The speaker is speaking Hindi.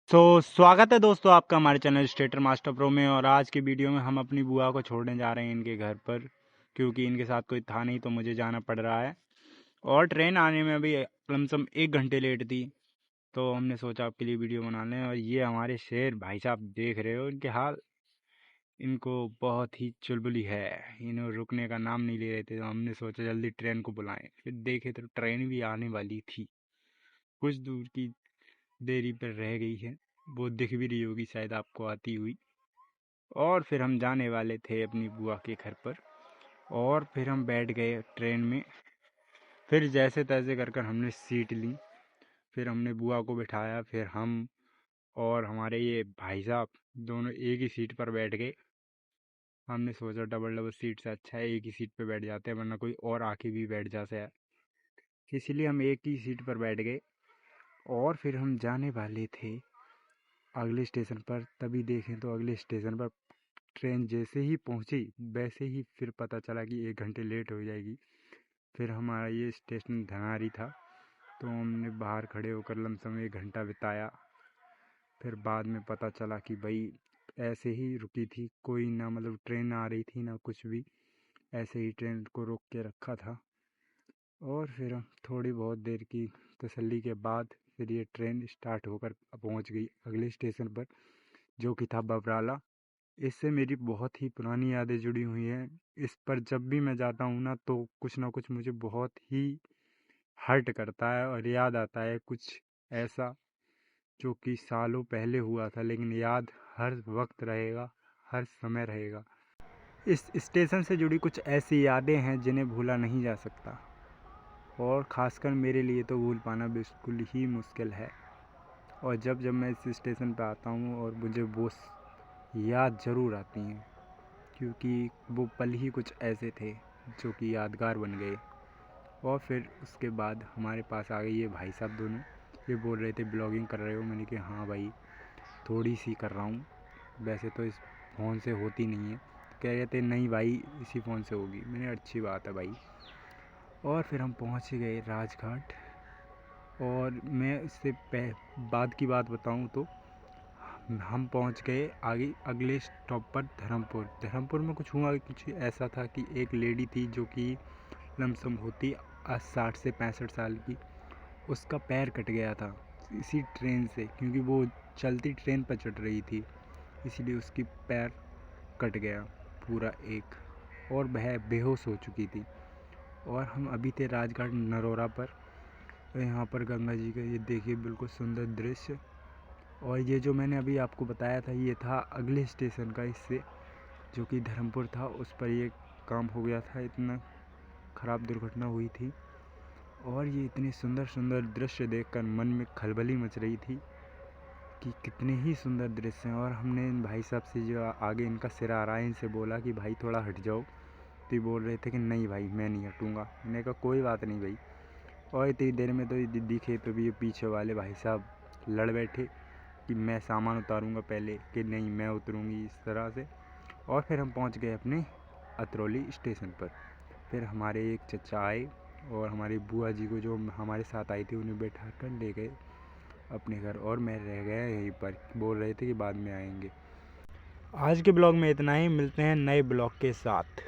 स्वागत है दोस्तों आपका हमारे चैनल स्टेटर मास्टर प्रो में। और आज की वीडियो में हम अपनी बुआ को छोड़ने जा रहे हैं इनके घर पर, क्योंकि इनके साथ कोई था नहीं तो मुझे जाना पड़ रहा है। और ट्रेन आने में अभी लमसम 1 घंटे लेट थी, तो हमने सोचा आपके लिए वीडियो बना लें। और ये हमारे शेर भाई साहब देख रहे हो इनके हाल, इनको बहुत ही चुलबुली है। इन्होंने रुकने का नाम नहीं ले रहे थे, तो हमने सोचा जल्दी ट्रेन को बुलाएं। फिर देखे तो ट्रेन भी आने वाली थी, कुछ दूर की देरी पर रह गई है, वो दिख भी रही होगी शायद आपको आती हुई। और फिर हम जाने वाले थे अपनी बुआ के घर पर, और फिर हम बैठ गए ट्रेन में। फिर जैसे तैसे कर कर हमने सीट ली, फिर हमने बुआ को बिठाया। फिर हम और हमारे ये भाई साहब दोनों एक ही सीट पर बैठ गए। हमने सोचा डबल डबल सीट से अच्छा है एक ही सीट पर बैठ जाते हैं, वरना कोई और आके भी बैठ जाता है, इसलिए हम एक ही सीट पर बैठ गए। और फिर हम जाने वाले थे अगले स्टेशन पर, तभी देखें तो अगले स्टेशन पर ट्रेन जैसे ही पहुंची वैसे ही फिर पता चला कि 1 घंटे लेट हो जाएगी। फिर हमारा ये स्टेशन धनारी था, तो हमने बाहर खड़े होकर लमसम 1 घंटा बिताया। फिर बाद में पता चला कि भाई ऐसे ही रुकी थी, कोई ना मतलब ट्रेन आ रही थी ना कुछ भी, ऐसे ही ट्रेन को रोक के रखा था। और फिर थोड़ी बहुत देर की तसल्ली के बाद फिर ये ट्रेन स्टार्ट होकर पहुंच गई अगले स्टेशन पर, जो कि था बबराला। इससे मेरी बहुत ही पुरानी यादें जुड़ी हुई हैं। इस पर जब भी मैं जाता हूँ ना, तो कुछ ना कुछ मुझे बहुत ही हर्ट करता है और याद आता है कुछ ऐसा जो कि सालों पहले हुआ था, लेकिन याद हर वक्त रहेगा, हर समय रहेगा। इस स्टेशन से जुड़ी कुछ ऐसी यादें हैं जिन्हें भूला नहीं जा सकता, और ख़ासकर मेरे लिए तो भूल पाना बिल्कुल ही मुश्किल है। और जब जब मैं इस स्टेशन पर आता हूँ और मुझे वो याद ज़रूर आती हैं, क्योंकि वो पल ही कुछ ऐसे थे जो कि यादगार बन गए। और फिर उसके बाद हमारे पास आ गए ये भाई साहब दोनों। ये बोल रहे थे ब्लॉगिंग कर रहे हो, मैंने कहा हाँ भाई थोड़ी सी कर रहा हूँ, वैसे तो इस फ़ोन से होती नहीं है। कह रहे थे नहीं भाई इसी फ़ोन से होगी, मैंने अच्छी बात है भाई। और फिर हम पहुँच गए राजघाट। और मैं इससे बाद की बात बताऊँ तो हम पहुंच गए आगे अगले स्टॉप पर धर्मपुर। धर्मपुर में कुछ हुआ, कुछ ऐसा था कि एक लेडी थी जो कि लमसम होती 60 से 65 साल की, उसका पैर कट गया था इसी ट्रेन से, क्योंकि वो चलती ट्रेन पर चढ़ रही थी, इसलिए उसकी पैर कट गया पूरा एक, और वह बेहोश हो चुकी थी। और हम अभी थे राजघाट नरोरा पर। यहाँ पर गंगा जी का ये देखिए बिल्कुल सुंदर दृश्य। और ये जो मैंने अभी आपको बताया था ये था अगले स्टेशन का, इससे जो कि धर्मपुर था उस पर ये काम हो गया था, इतना ख़राब दुर्घटना हुई थी। और ये इतने सुंदर सुंदर दृश्य देखकर मन में खलबली मच रही थी कि कितने ही सुंदर दृश्य हैं। और हमने इन भाई साहब से जो आगे इनका सिर आ रहा है इनसे बोला कि भाई थोड़ा हट जाओ, तो ये बोल रहे थे कि नहीं भाई मैं नहीं हटूँगा। मैंने कहा कोई बात नहीं भाई। और इतनी देर में तो ये दिखे तो भी ये पीछे वाले भाई साहब लड़ बैठे कि मैं सामान उतारूंगा पहले, कि नहीं मैं उतरूंगी, इस तरह से। और फिर हम पहुंच गए अपने अतरौली स्टेशन पर। फिर हमारे एक चचा आए और हमारी बुआ जी को जो हमारे साथ आई थी उन्हें बैठा कर ले गए अपने घर, और मैं रह गया यहीं पर। बोल रहे थे कि बाद में आएंगे। आज के ब्लॉग में इतना ही, मिलते हैं नए ब्लॉग के साथ।